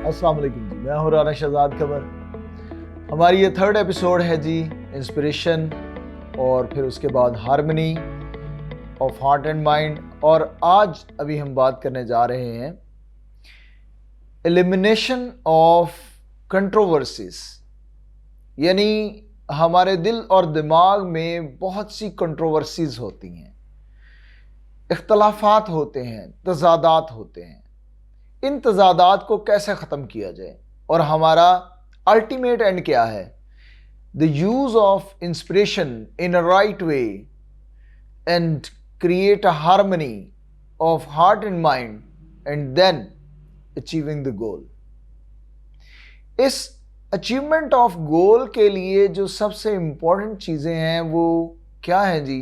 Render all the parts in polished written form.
अस्सलाम वालेकुम जी, मैं हूं राना शहजाद खबर। हमारी ये थर्ड एपिसोड है जी, इंस्पिरेशन और फिर उसके बाद harmony of heart and mind. और आज अभी हम बात करने जा रहे हैं एलिमिनेशन ऑफ कंट्रोवर्सीज। यानी हमारे दिल और दिमाग में बहुत सी कंट्रोवर्सीज होती हैं, इख्तलाफात होते हैं, तजादात होते हैं। इन तजादात को कैसे ख़त्म किया जाए और हमारा अल्टीमेट एंड क्या है? The use of inspiration in a right way and create a harmony of heart and mind and then achieving the goal. इस अचीवमेंट ऑफ गोल के लिए जो सबसे इंपॉर्टेंट चीज़ें हैं वो क्या है जी?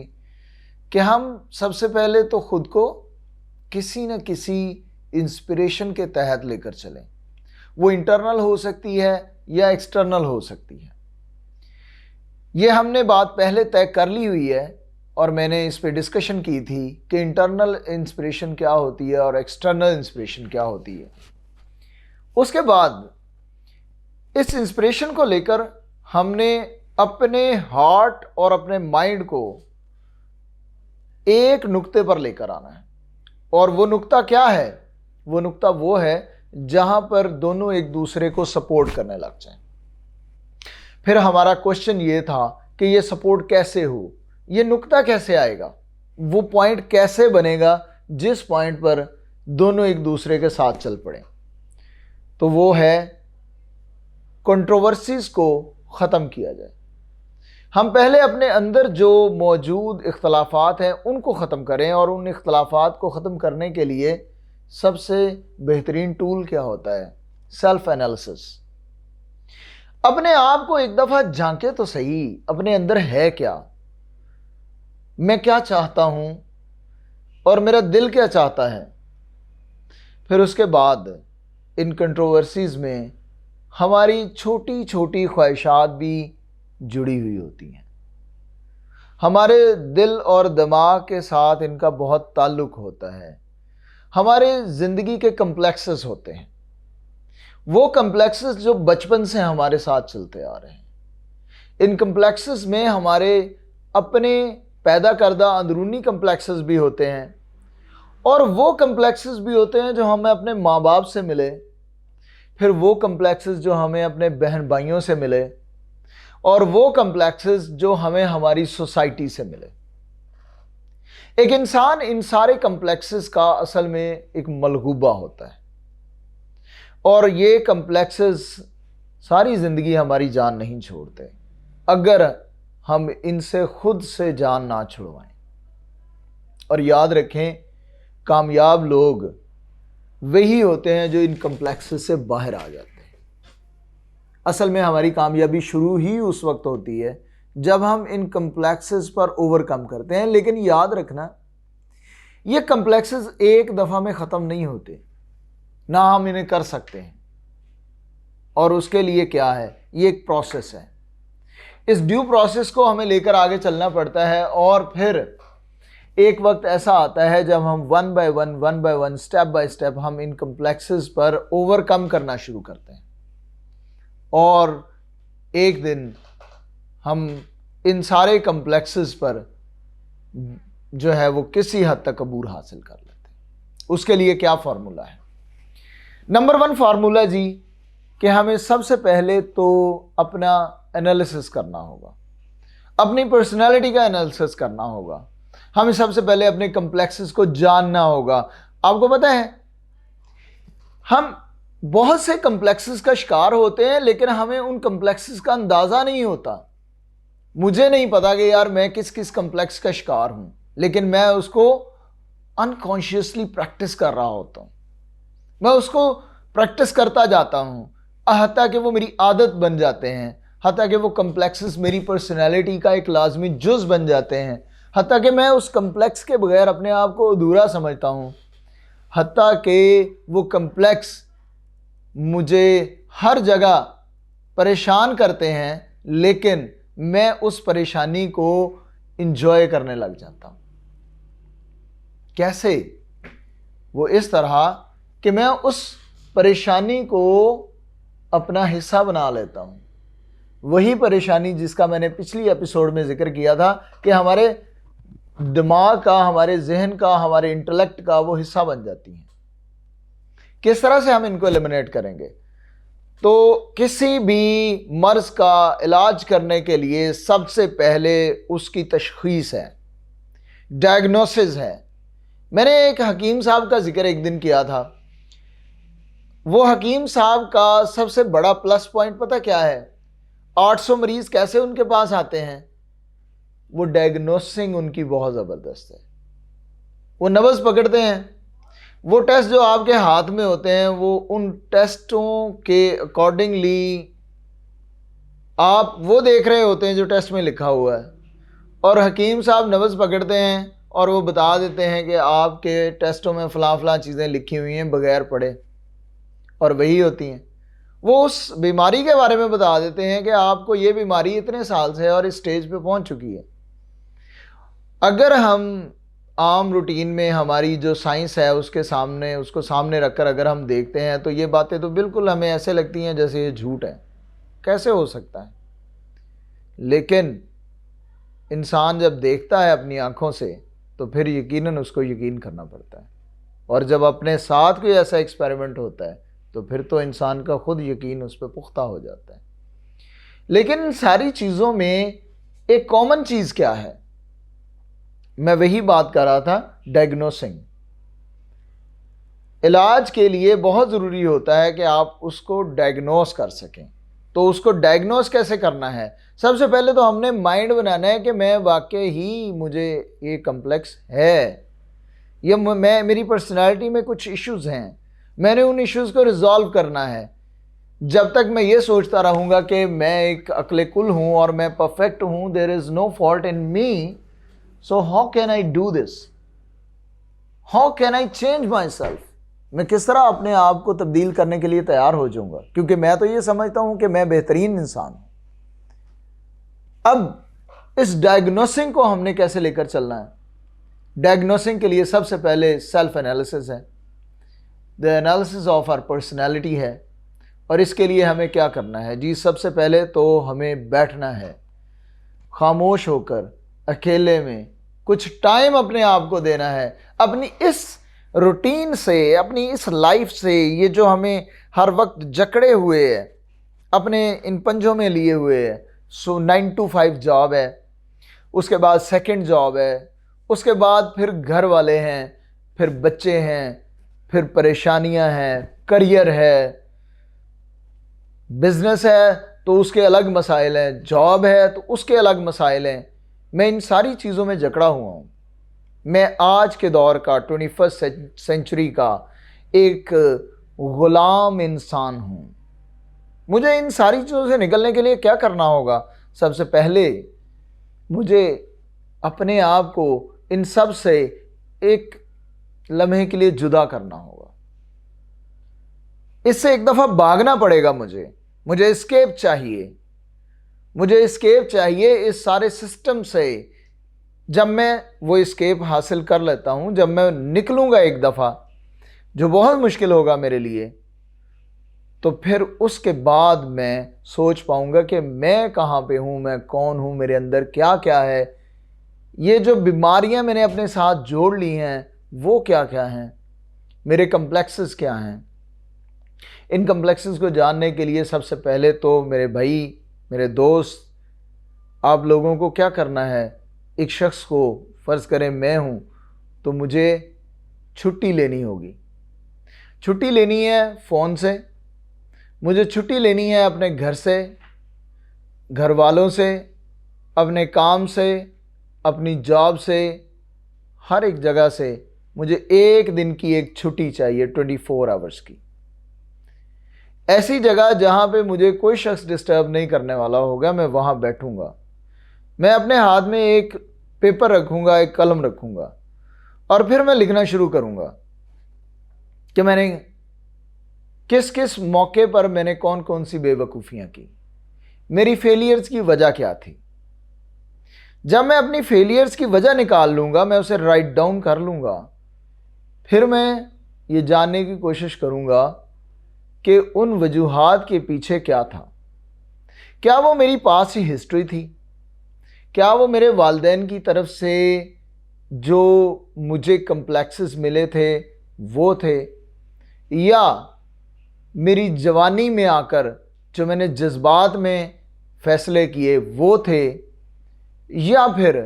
कि हम सबसे पहले तो खुद को किसी न किसी इंस्पिरेशन के तहत लेकर चलें। वो इंटरनल हो सकती है या एक्सटर्नल हो सकती है। ये हमने बात पहले तय कर ली हुई है और मैंने इस पे डिस्कशन की थी कि इंटरनल इंस्पिरेशन क्या होती है और एक्सटर्नल इंस्पिरेशन क्या होती है। उसके बाद इस इंस्पिरेशन को लेकर हमने अपने हार्ट और अपने माइंड को एक नुक्ते पर लेकर आना है। और वो नुक्ता क्या है? वो नुक्ता वो है जहां पर दोनों एक दूसरे को सपोर्ट करने लग जाएं। फिर हमारा क्वेश्चन ये था कि ये सपोर्ट कैसे हो, ये नुक्ता कैसे आएगा, वो पॉइंट कैसे बनेगा जिस पॉइंट पर दोनों एक दूसरे के साथ चल पड़े। तो वो है कंट्रोवर्सीज को ख़त्म किया जाए। हम पहले अपने अंदर जो मौजूद इख्तलाफात हैं उनको ख़त्म करें, और उन इख्तलाफात को ख़त्म करने के लिए सबसे बेहतरीन टूल क्या होता है? Self analysis. अपने आप को एक दफ़ा झांके तो सही, अपने अंदर है क्या, मैं क्या चाहता हूँ और मेरा दिल क्या चाहता है। फिर उसके बाद इन कंट्रोवर्सीज में हमारी छोटी छोटी ख्वाहिशात भी जुड़ी हुई होती हैं। हमारे दिल और दिमाग के साथ इनका बहुत ताल्लुक़ होता है। हमारे ज़िंदगी के कम्प्लेक्सेस होते हैं, वो कम्प्लेक्सेस जो बचपन से हमारे साथ चलते आ रहे हैं। इन कम्प्लेक्सेस में हमारे अपने पैदा करदा अंदरूनी कम्प्लेक्सेस भी होते हैं, और वो कम्प्लेक्सेस भी होते हैं जो हमें अपने माँ बाप से मिले, फिर वो कम्प्लेक्सेस जो हमें अपने बहन भाइयों से मिले, और वो कम्प्लेक्सेस जो हमें हमारी सोसाइटी से मिले। एक इंसान इन सारे कम्प्लेक्सेस का असल में एक मलगूबा होता है, और ये कम्प्लेक्सेस सारी ज़िंदगी हमारी जान नहीं छोड़ते अगर हम इनसे खुद से जान ना छुड़वाएं। और याद रखें, कामयाब लोग वही होते हैं जो इन कम्प्लेक्सेस से बाहर आ जाते हैं। असल में हमारी कामयाबी शुरू ही उस वक्त होती है जब हम इन कम्प्लेक्सेस पर ओवरकम करते हैं। लेकिन याद रखना, ये कम्प्लेक्सेस एक दफ़ा में ख़त्म नहीं होते, ना हम इन्हें कर सकते हैं। और उसके लिए क्या है? ये एक प्रोसेस है। इस ड्यू प्रोसेस को हमें लेकर आगे चलना पड़ता है, और फिर एक वक्त ऐसा आता है जब हम one by one step by step हम इन कम्प्लेक्सेस पर ओवरकम करना शुरू करते हैं, और एक दिन हम इन सारे कम्प्लेक्सेस पर जो है वो किसी हद तक अबूर हासिल कर लेते हैं। उसके लिए क्या फार्मूला है? नंबर 1 फार्मूला जी, कि हमें सबसे पहले तो अपना एनालिसिस करना होगा, अपनी पर्सनालिटी का एनालिसिस करना होगा। हमें सबसे पहले अपने कम्प्लेक्सेस को जानना होगा। आपको पता है, हम बहुत से कम्प्लेक्सेस का शिकार होते हैं, लेकिन हमें उन कम्प्लेक्सेस का अंदाज़ा नहीं होता। मुझे नहीं पता कि यार मैं किस किस कम्प्लेक्स का शिकार हूं, लेकिन मैं उसको अनकॉन्शियसली प्रैक्टिस कर रहा होता हूं। मैं उसको प्रैक्टिस करता जाता हूं, हत्ता कि वो मेरी आदत बन जाते हैं, हत्ता कि वो कम्प्लेक्सेस मेरी पर्सनैलिटी का एक लाजमी जुज़ बन जाते हैं, हत्ता कि मैं उस कम्प्लेक्स के बगैर अपने आप को अधूरा समझता हूं, हत्ता कि वो कम्प्लेक्स मुझे हर जगह परेशान करते हैं, लेकिन मैं उस परेशानी को इंजॉय करने लग जाता हूं। कैसे? वो इस तरह कि मैं उस परेशानी को अपना हिस्सा बना लेता हूँ। वही परेशानी जिसका मैंने पिछली एपिसोड में जिक्र किया था कि हमारे दिमाग का, हमारे जहन का, हमारे इंटेलेक्ट का वो हिस्सा बन जाती हैं। किस तरह से हम इनको एलिमिनेट करेंगे? तो किसी भी मर्ज का इलाज करने के लिए सबसे पहले उसकी तशखीस है, डायग्नोसिस है। मैंने एक हकीम साहब का जिक्र एक दिन किया था। वो हकीम साहब का सबसे बड़ा प्लस पॉइंट पता क्या है? 800 मरीज कैसे उनके पास आते हैं? वो डायग्नोसिंग उनकी बहुत ज़बरदस्त है। वो नब्ज़ पकड़ते हैं। वो टेस्ट जो आपके हाथ में होते हैं, वो उन टेस्टों के अकॉर्डिंगली आप वो देख रहे होते हैं जो टेस्ट में लिखा हुआ है, और हकीम साहब नब्ज़ पकड़ते हैं और वो बता देते हैं कि आपके टेस्टों में फ़लाँ फ़लाँ चीज़ें लिखी हुई हैं बग़ैर पढ़े, और वही होती हैं। वो उस बीमारी के बारे में बता देते हैं कि आपको ये बीमारी इतने साल से है और इस स्टेज पे पहुंच चुकी है। अगर हम आम रूटीन में हमारी जो साइंस है उसको सामने रखकर अगर हम देखते हैं तो ये बातें तो बिल्कुल हमें ऐसे लगती हैं जैसे ये झूठ है, कैसे हो सकता है। लेकिन इंसान जब देखता है अपनी आंखों से तो फिर यकीनन उसको यकीन करना पड़ता है, और जब अपने साथ कोई ऐसा एक्सपेरिमेंट होता है तो फिर तो इंसान का खुद यकीन उस पर पुख्ता हो जाता है। लेकिन इन सारी चीज़ों में एक कॉमन चीज़ क्या है? मैं वही बात कर रहा था, डायग्नोसिंग। इलाज के लिए बहुत ज़रूरी होता है कि आप उसको डायग्नोस कर सकें। तो उसको डायग्नोस कैसे करना है? सबसे पहले तो हमने माइंड बनाना है कि मैं वाकई ही मुझे ये कम्प्लेक्स है, ये मेरी पर्सनालिटी में कुछ इश्यूज़ हैं, मैंने उन इश्यूज़ को रिजॉल्व करना है। जब तक मैं ये सोचता रहूँगा कि मैं एक अक्ले कुल हूँ और मैं परफेक्ट हूँ, there is no fault in me, so how can I do this? How can I change myself? मैं किस तरह अपने आप को तब्दील करने के लिए तैयार हो जाऊँगा? क्योंकि मैं तो ये समझता हूँ कि मैं बेहतरीन इंसान हूँ। अब इस डायग्नोसिंग को हमने कैसे लेकर चलना है? डायग्नोसिंग के लिए सबसे पहले सेल्फ एनालिसिस है, the analysis of our personality है। और इसके लिए हमें क्या करना है जी? सबसे पहले तो हमें बैठना है, खामोश होकर अकेले में कुछ टाइम अपने आप को देना है। अपनी इस रूटीन से, अपनी इस लाइफ से, ये जो हमें हर वक्त जकड़े हुए है, अपने इन पंजों में लिए हुए है। सो 9 to 5 जॉब है, उसके बाद सेकंड जॉब है, उसके बाद फिर घर वाले हैं, फिर बच्चे हैं, फिर परेशानियां हैं, करियर है, बिजनेस है तो उसके अलग मसाइल हैं, जॉब है तो उसके अलग मसाइल हैं। मैं इन सारी चीज़ों में जकड़ा हुआ हूँ। मैं आज के दौर का 21st सेंचुरी का एक गुलाम इंसान हूँ। मुझे इन सारी चीज़ों से निकलने के लिए क्या करना होगा? सबसे पहले मुझे अपने आप को इन सब से एक लम्हे के लिए जुदा करना होगा। इससे एक दफ़ा भागना पड़ेगा। मुझे एस्केप चाहिए। मुझे एस्केप चाहिए इस सारे सिस्टम से। जब मैं वो एस्केप हासिल कर लेता हूँ, जब मैं निकलूँगा एक दफ़ा, जो बहुत मुश्किल होगा मेरे लिए, तो फिर उसके बाद मैं सोच पाऊँगा कि मैं कहाँ पे हूँ, मैं कौन हूँ, मेरे अंदर क्या क्या है, ये जो बीमारियाँ मैंने अपने साथ जोड़ ली हैं वो क्या क्या हैं, मेरे कम्प्लेक्सेस क्या हैं। इन कम्प्लेक्सेस को जानने के लिए सबसे पहले तो मेरे भाई, मेरे दोस्त, आप लोगों को क्या करना है? एक शख्स को, फ़र्ज़ करें मैं हूँ, तो मुझे छुट्टी लेनी होगी। छुट्टी लेनी है फ़ोन से, मुझे छुट्टी लेनी है अपने घर से, घर वालों से, अपने काम से, अपनी जॉब से, हर एक जगह से। मुझे एक दिन की एक छुट्टी चाहिए, 24 आवर्स की। ऐसी जगह जहाँ पे मुझे कोई शख्स डिस्टर्ब नहीं करने वाला होगा, मैं वहाँ बैठूँगा। मैं अपने हाथ में एक पेपर रखूँगा, एक कलम रखूँगा, और फिर मैं लिखना शुरू करूँगा कि मैंने किस किस मौके पर मैंने कौन कौन सी बेवकूफ़ियाँ की, मेरी फेलियर्स की वजह क्या थी। जब मैं अपनी फेलियर्स की वजह निकाल लूँगा, मैं उसे राइट डाउन कर लूँगा, फिर मैं ये जानने की कोशिश करूँगा कि उन वजूहात के पीछे क्या था। क्या वो मेरी पास ही हिस्ट्री थी? क्या वो मेरे वालिदैन की तरफ से जो मुझे कम्प्लेक्सेस मिले थे वो थे, या मेरी जवानी में आकर जो मैंने जज्बात में फ़ैसले किए वो थे, या फिर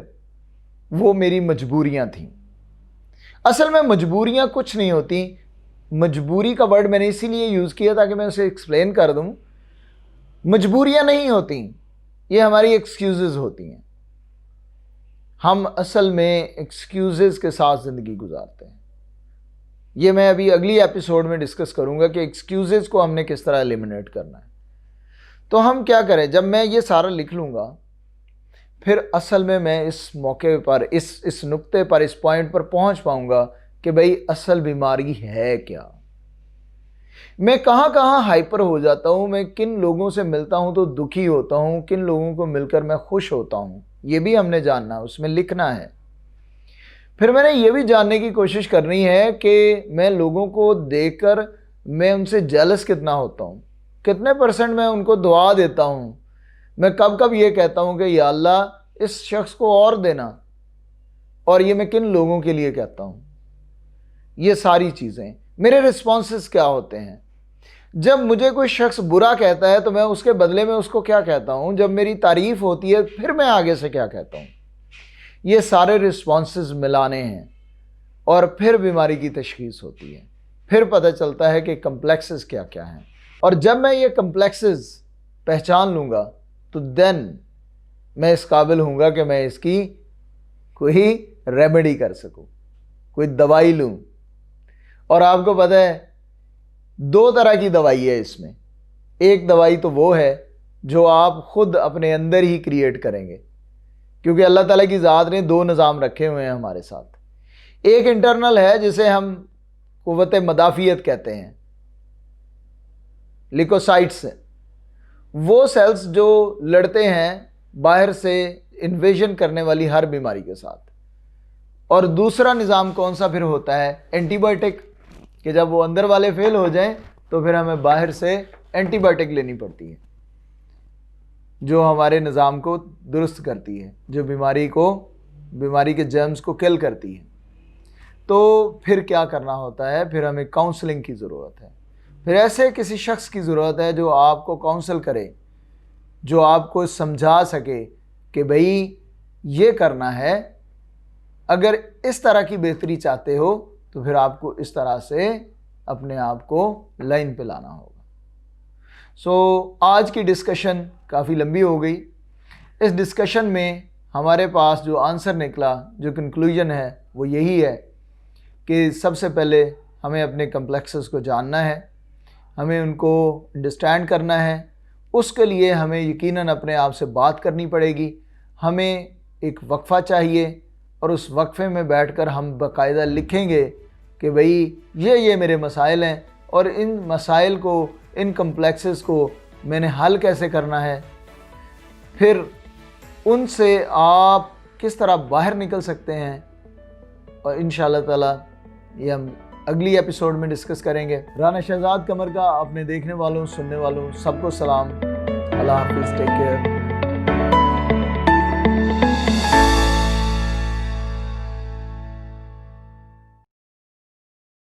वो मेरी मजबूरियां थीं? असल में मजबूरियां कुछ नहीं होती। मजबूरी का वर्ड मैंने इसीलिए यूज़ किया ताकि मैं उसे एक्सप्लेन कर दूं। मजबूरियां नहीं होती, ये हमारी एक्सक्यूज़ेस होती हैं। हम असल में एक्सक्यूज़ेस के साथ ज़िंदगी गुजारते हैं। ये मैं अभी अगली एपिसोड में डिस्कस करूंगा कि एक्सक्यूज़ेस को हमने किस तरह एलिमिनेट करना है। तो हम क्या करें, जब मैं ये सारा लिख लूँगा, फिर असल में मैं इस मौके पर, इस नुक्ते पर, इस पॉइंट पर पहुंच पाऊंगा कि भाई असल बीमारी है क्या। मैं कहाँ कहाँ हाइपर हो जाता हूँ, मैं किन लोगों से मिलता हूँ तो दुखी होता हूँ, किन लोगों को मिलकर मैं खुश होता हूँ, ये भी हमने जानना है, उसमें लिखना है। फिर मैंने ये भी जानने की कोशिश करनी है कि मैं लोगों को देखकर मैं उनसे जेलस कितना होता हूँ, कितने % मैं उनको दुआ देता हूँ, मैं कब कब ये कहता हूँ कि या अल्लाह इस शख्स को और देना, और ये मैं किन लोगों के लिए कहता हूँ। ये सारी चीज़ें, मेरे रिस्पॉन्सेस क्या होते हैं। जब मुझे कोई शख्स बुरा कहता है तो मैं उसके बदले में उसको क्या कहता हूँ, जब मेरी तारीफ़ होती है फिर मैं आगे से क्या कहता हूँ। ये सारे रिस्पॉन्सेस मिलाने हैं और फिर बीमारी की तशख़ीस होती है। फिर पता चलता है कि कम्प्लेक्सेस क्या क्या हैं, और जब मैं ये कम्प्लेक्सेस पहचान लूँगा तो देन मैं इस काबिल हूँगा कि मैं इसकी कोई रेमेडी कर सकूँ, कोई दवाई लूँ। और आपको पता है 2 तरह की दवाई है इसमें। एक दवाई तो वो है जो आप खुद अपने अंदर ही क्रिएट करेंगे, क्योंकि अल्लाह ताला की ज़ात ने 2 निज़ाम रखे हुए हैं हमारे साथ। एक इंटरनल है जिसे हम कुव्वत मदाफ़ियत कहते हैं, लिकोसाइट्स। वो सेल्स जो लड़ते हैं बाहर से इन्वेजन करने वाली हर बीमारी के साथ। और दूसरा निज़ाम कौन सा फिर होता है, एंटीबायोटिक, कि जब वो अंदर वाले फेल हो जाएं तो फिर हमें बाहर से एंटीबायोटिक लेनी पड़ती है, जो हमारे निज़ाम को दुरुस्त करती है, जो बीमारी के जर्म्स को किल करती है। तो फिर क्या करना होता है, फिर हमें काउंसलिंग की ज़रूरत है। फिर ऐसे किसी शख्स की ज़रूरत है जो आपको काउंसल करे, जो आपको समझा सके कि भाई ये करना है, अगर इस तरह की बेहतरी चाहते हो तो फिर आपको इस तरह से अपने आप को लाइन पे लाना होगा। आज की डिस्कशन काफ़ी लंबी हो गई। इस डिस्कशन में हमारे पास जो आंसर निकला, जो कंक्लूजन है, वो यही है कि सबसे पहले हमें अपने कम्प्लेक्सेस को जानना है, हमें उनको अंडरस्टैंड करना है। उसके लिए हमें यकीनन अपने आप से बात करनी पड़ेगी। हमें एक वक्फ़ा चाहिए और उस वक्फ़े में बैठकर हम बाकायदा लिखेंगे कि भाई ये मेरे मसाइल हैं और इन मसाइल को, इन कम्प्लेक्सेस को मैंने हल कैसे करना है, फिर उनसे आप किस तरह बाहर निकल सकते हैं, और इंशाअल्लाह ताला ये हम अगली एपिसोड में डिस्कस करेंगे। राना शहजाद कमर का अपने देखने वालों, सुनने वालों सबको सलाम। अल्लाह हाफिज़, टेक केयर।